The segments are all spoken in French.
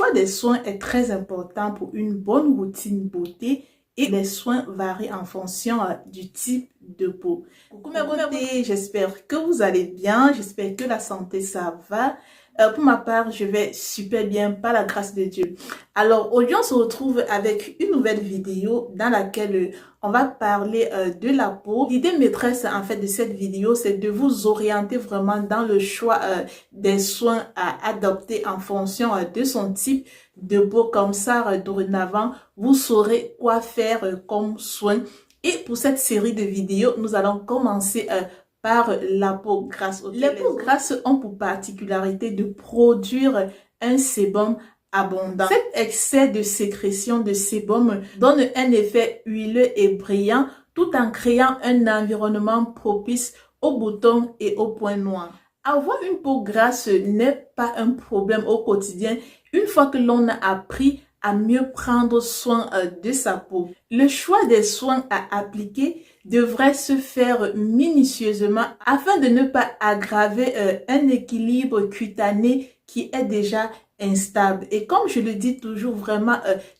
choix des soins est très important pour une bonne routine beauté et les soins varient en fonction du type de peau. Coucou mes beautés, j'espère que vous allez bien, j'espère que la santé ça va. Pour ma part, je vais super bien par la grâce de Dieu. Alors aujourd'hui, on se retrouve avec une nouvelle vidéo dans laquelle on va parler de la peau. L'idée maîtresse en fait de cette vidéo, c'est de vous orienter vraiment dans le choix des soins à adopter en fonction de son type de peau. Comme ça, dorénavant, vous saurez quoi faire comme soin. Et pour cette série de vidéos, nous allons commencer par la peau grasse. Okay? Les peaux grasses ont pour particularité de produire un sébum abondant. Cet excès de sécrétion de sébum donne un effet huileux et brillant tout en créant un environnement propice aux boutons et aux points noirs. Avoir une peau grasse n'est pas un problème au quotidien une fois que l'on a appris à mieux prendre soin de sa peau. Le choix des soins à appliquer devrait se faire minutieusement afin de ne pas aggraver un équilibre cutané qui est déjà instable. Et comme je le dis toujours vraiment,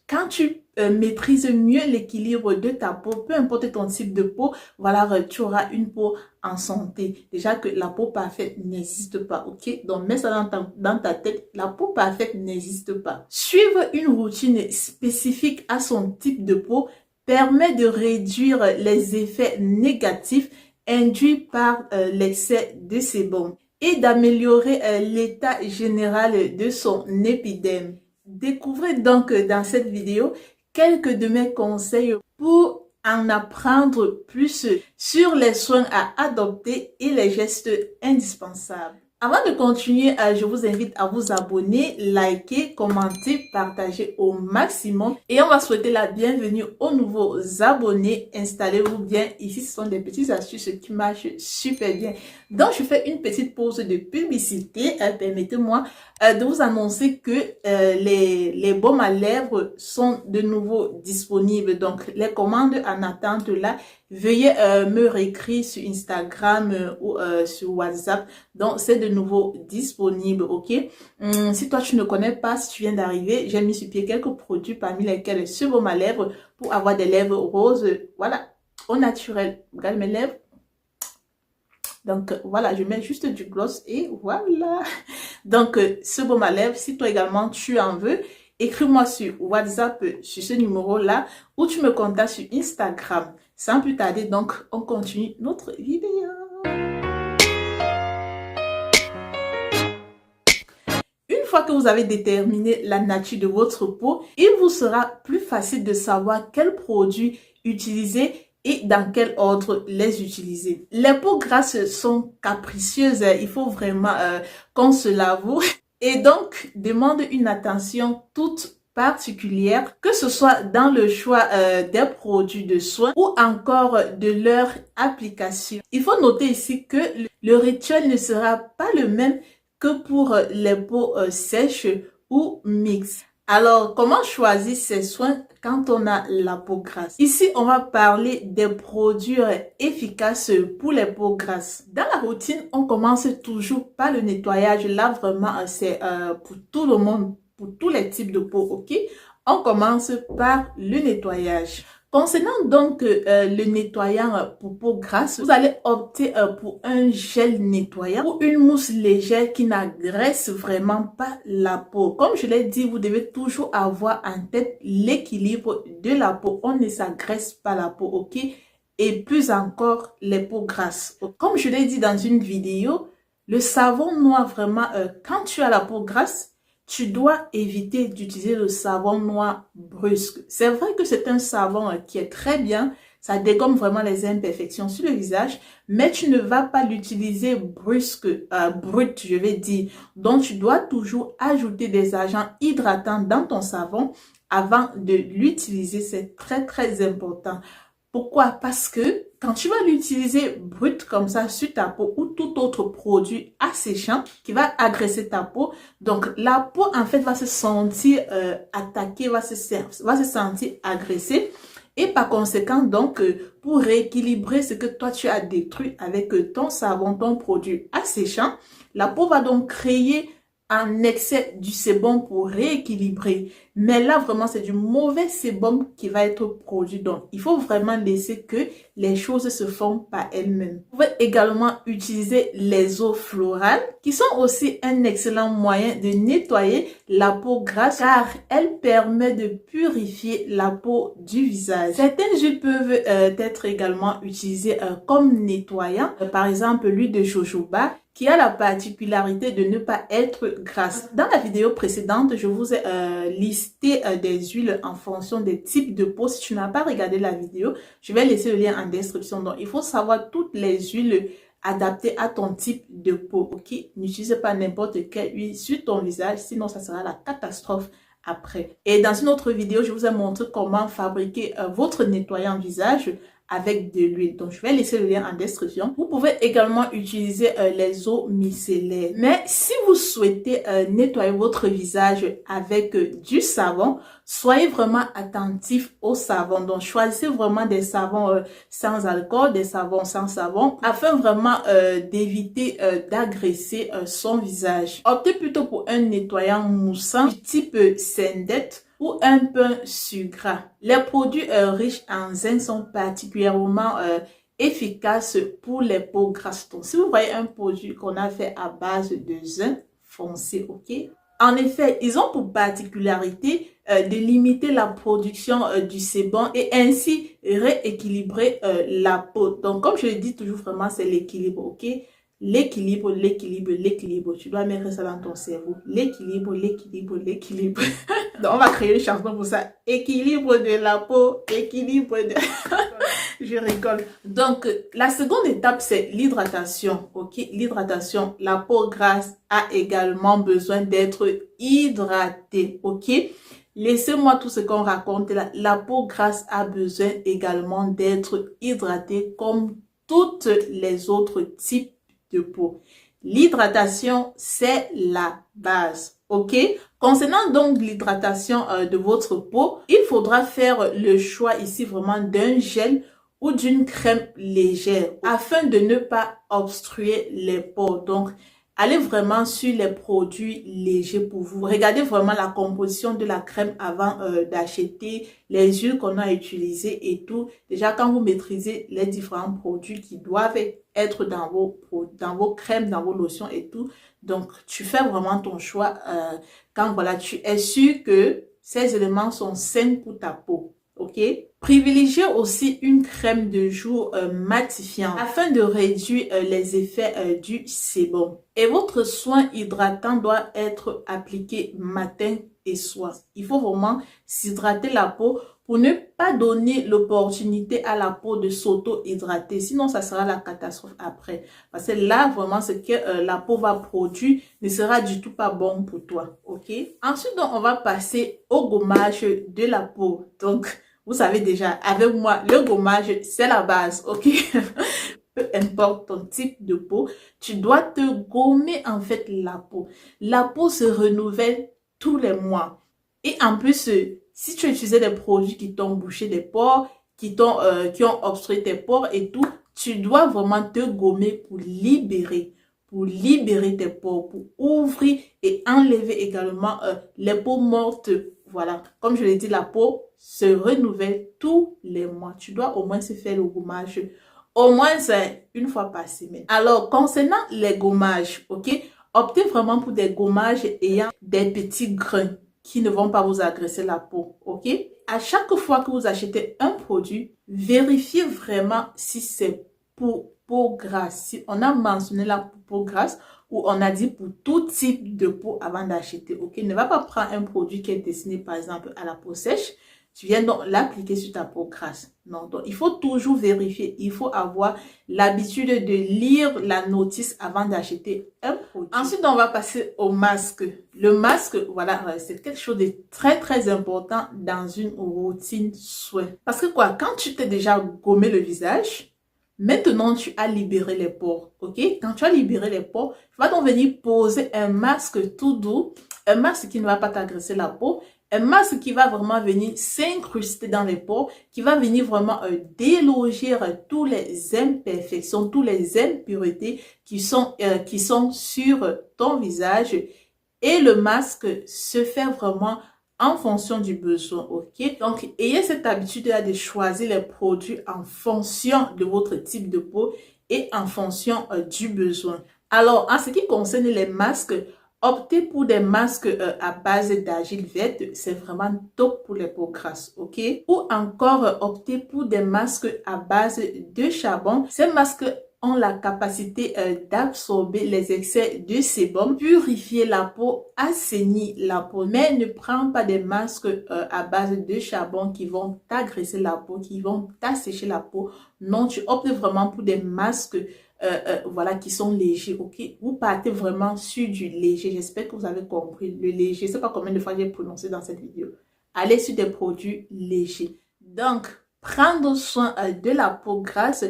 quand tu maîtrises mieux l'équilibre de ta peau, peu importe ton type de peau, voilà, tu auras une peau en santé. Déjà que la peau parfaite n'existe pas, ok? Donc mets ça dans ta tête, la peau parfaite n'existe pas. Suivre une routine spécifique à son type de peau permet de réduire les effets négatifs induits par l'excès de sébum et d'améliorer l'état général de son épiderme. Découvrez donc dans cette vidéo quelques de mes conseils pour en apprendre plus sur les soins à adopter et les gestes indispensables. Avant de continuer, je vous invite à vous abonner, liker, commenter, partager au maximum. Et on va souhaiter la bienvenue aux nouveaux abonnés. Installez-vous bien. Ici, ce sont des petites astuces qui marchent super bien. Donc, je fais une petite pause de publicité. Permettez-moi de vous annoncer que les baumes à lèvres sont de nouveau disponibles. Donc, les commandes en attente là, veuillez me réécrire sur Instagram ou sur WhatsApp. Donc, c'est de nouveau disponible, ok? Si toi, tu ne connais pas, si tu viens d'arriver, j'ai mis sur pied quelques produits parmi lesquels ce baume à lèvres pour avoir des lèvres roses, voilà, au naturel. Regarde mes lèvres. Donc, voilà, je mets juste du gloss et voilà. Donc, ce baume à lèvres, si toi également, tu en veux, écris-moi sur WhatsApp, sur ce numéro-là, ou tu me contactes sur Instagram. Sans plus tarder, donc, on continue notre vidéo. Une fois que vous avez déterminé la nature de votre peau, il vous sera plus facile de savoir quels produits utiliser et dans quel ordre les utiliser. Les peaux grasses sont capricieuses, il faut vraiment qu'on se l'avoue. Et donc, demande une attention toute particulière, que ce soit dans le choix des produits de soins ou encore de leur application. Il faut noter ici que le rituel ne sera pas le même que pour les peaux sèches ou mixtes. Alors, comment choisir ces soins quand on a la peau grasse? Ici, on va parler des produits efficaces pour les peaux grasses. Dans la routine, on commence toujours par le nettoyage. Là, vraiment, c'est pour tout le monde, pour tous les types de peau, ok? On commence par le nettoyage. Concernant donc le nettoyant pour peau grasse, vous allez opter pour un gel nettoyant ou une mousse légère qui n'agresse vraiment pas la peau. Comme je l'ai dit, vous devez toujours avoir en tête l'équilibre de la peau. On ne s'agresse pas la peau, ok? Et plus encore les peaux grasses. Comme je l'ai dit dans une vidéo, le savon noir vraiment, quand tu as la peau grasse, tu dois éviter d'utiliser le savon noir brusque. C'est vrai que c'est un savon qui est très bien, ça dégomme vraiment les imperfections sur le visage, mais tu ne vas pas l'utiliser brusque, brut, je vais dire. Donc, tu dois toujours ajouter des agents hydratants dans ton savon avant de l'utiliser. C'est très, très important. Pourquoi? Parce que quand tu vas l'utiliser brut comme ça sur ta peau ou tout autre produit asséchant qui va agresser ta peau, donc la peau en fait va se sentir attaquée, va se sentir agressée et par conséquent donc pour rééquilibrer ce que toi tu as détruit avec ton savon, ton produit asséchant, la peau va donc créer en excès du sébum pour rééquilibrer. Mais là, vraiment, c'est du mauvais sébum qui va être produit. Donc, il faut vraiment laisser que les choses se font par elles-mêmes. Vous pouvez également utiliser les eaux florales qui sont aussi un excellent moyen de nettoyer la peau grasse car elles permettent de purifier la peau du visage. Certaines huiles peuvent être également utilisées comme nettoyant. Par exemple, l'huile de jojoba qui a la particularité de ne pas être grasse. Dans la vidéo précédente, je vous ai listé des huiles en fonction des types de peau. Si tu n'as pas regardé la vidéo, je vais laisser le lien en description. Donc, il faut savoir toutes les huiles adaptées à ton type de peau. Ok, n'utilise pas n'importe quelle huile sur ton visage, sinon ça sera la catastrophe après. Et dans une autre vidéo, je vous ai montré comment fabriquer votre nettoyant visage avec de l'huile. Donc, je vais laisser le lien en description. Vous pouvez également utiliser les eaux micellaires. Mais si vous souhaitez nettoyer votre visage avec du savon, soyez vraiment attentif au savon. Donc, choisissez vraiment des savons sans alcool, des savons sans savon, afin vraiment d'éviter d'agresser son visage. Optez plutôt pour un nettoyant moussant du type Sendet ou un pain sur gras. Les produits riches en zinc sont particulièrement efficaces pour les peaux grasses. Donc, si vous voyez un produit qu'on a fait à base de zinc, foncez, ok? En effet, ils ont pour particularité de limiter la production du sébum et ainsi rééquilibrer la peau. Donc, comme je le dis toujours, vraiment, c'est l'équilibre, ok? L'équilibre, l'équilibre, l'équilibre. Tu dois mettre ça dans ton cerveau. L'équilibre, l'équilibre, l'équilibre. Donc, on va créer une chanson pour ça. Équilibre de la peau, équilibre de... Je rigole. Donc, la seconde étape, c'est l'hydratation. Ok, l'hydratation. La peau grasse a également besoin d'être hydratée. Ok, laissez-moi tout ce qu'on raconte là. La peau grasse a besoin également d'être hydratée comme toutes les autres types de peau. L'hydratation, c'est la base. Ok? Concernant donc l'hydratation de votre peau, il faudra faire le choix ici vraiment d'un gel ou d'une crème légère afin de ne pas obstruer les pores. Donc, allez vraiment sur les produits légers pour vous. Regardez vraiment la composition de la crème avant d'acheter les huiles qu'on a utilisées et tout. Déjà, quand vous maîtrisez les différents produits qui doivent être dans vos crèmes, dans vos lotions et tout. Donc, tu fais vraiment ton choix quand voilà, tu es sûr que ces éléments sont sains pour ta peau. Ok? Privilégiez aussi une crème de jour matifiante afin de réduire les effets du sébum. Et votre soin hydratant doit être appliqué matin et soir. Il faut vraiment s'hydrater la peau pour ne pas donner l'opportunité à la peau de s'auto-hydrater. Sinon, ça sera la catastrophe après. Parce que là, vraiment, ce que la peau va produire ne sera du tout pas bon pour toi. Ok? Ensuite, donc, on va passer au gommage de la peau. Donc, vous savez déjà, avec moi, le gommage, c'est la base. Ok? Peu importe ton type de peau, tu dois te gommer en fait la peau. La peau se renouvelle tous les mois. Et en plus, si tu utilisais des produits qui t'ont bouché les pores, qui ont obstrué tes pores et tout, tu dois vraiment te gommer pour libérer tes pores, pour ouvrir et enlever également les peaux mortes. Voilà, comme je l'ai dit, la peau se renouvelle tous les mois. Tu dois au moins se faire le gommage, au moins une fois par semaine. Alors, concernant les gommages, ok, optez vraiment pour des gommages ayant des petits grains qui ne vont pas vous agresser la peau, ok? À chaque fois que vous achetez un produit, vérifiez vraiment si c'est pour peau grasse. Si on a mentionné la peau grasse ou on a dit pour tout type de peau avant d'acheter, ok? Ne va pas prendre un produit qui est destiné par exemple à la peau sèche. Tu viens donc l'appliquer sur ta peau grasse. Non, donc il faut toujours vérifier. Il faut avoir l'habitude de lire la notice avant d'acheter un produit. Ensuite, on va passer au masque. Le masque, voilà, c'est quelque chose de très très important dans une routine soin. Parce que quoi, quand tu t'es déjà gommé le visage, maintenant tu as libéré les pores, ok? Quand tu as libéré les pores, tu vas donc venir poser un masque tout doux, un masque qui ne va pas t'agresser la peau, un masque qui va vraiment venir s'incruster dans les pores, qui va venir vraiment déloger tous les imperfections, toutes les impuretés qui sont sur ton visage Et le masque se fait vraiment en fonction du besoin, ok? Donc, ayez cette habitude-là de choisir les produits en fonction de votre type de peau et en fonction du besoin. Alors, en ce qui concerne les masques, optez pour des masques à base d'argile verte, c'est vraiment top pour les peaux grasses, ok? Ou encore optez pour des masques à base de charbon. Ces masques ont la capacité d'absorber les excès de sébum, purifier la peau, assainir la peau. Mais ne prends pas des masques à base de charbon qui vont t'agresser la peau, qui vont t'assécher la peau. Non, tu optes vraiment pour des masques voilà, qui sont légers, ok? Vous partez vraiment sur du léger. J'espère que vous avez compris. Le léger, je ne sais pas combien de fois j'ai prononcé dans cette vidéo. Allez sur des produits légers. Donc, prendre soin de la peau grasse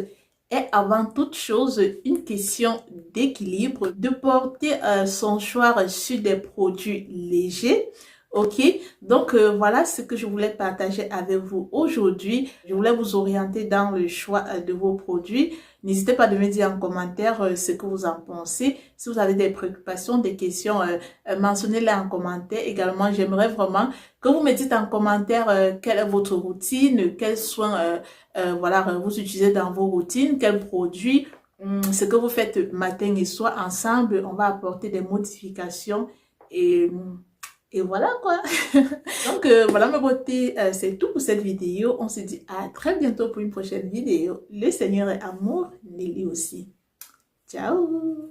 est avant toute chose une question d'équilibre, de porter son choix sur des produits légers. Ok, donc voilà ce que je voulais partager avec vous aujourd'hui. Je voulais vous orienter dans le choix de vos produits. N'hésitez pas de me dire en commentaire ce que vous en pensez. Si vous avez des préoccupations, des questions, mentionnez-les en commentaire. Également, j'aimerais vraiment que vous me dites en commentaire quelle est votre routine, quels soins voilà, vous utilisez dans vos routines, quels produits, ce que vous faites matin et soir. Ensemble, on va apporter des modifications et voilà quoi. Donc voilà mes beautés, c'est tout pour cette vidéo. On se dit à très bientôt pour une prochaine vidéo. Le Seigneur est amour, Nelly aussi. Ciao.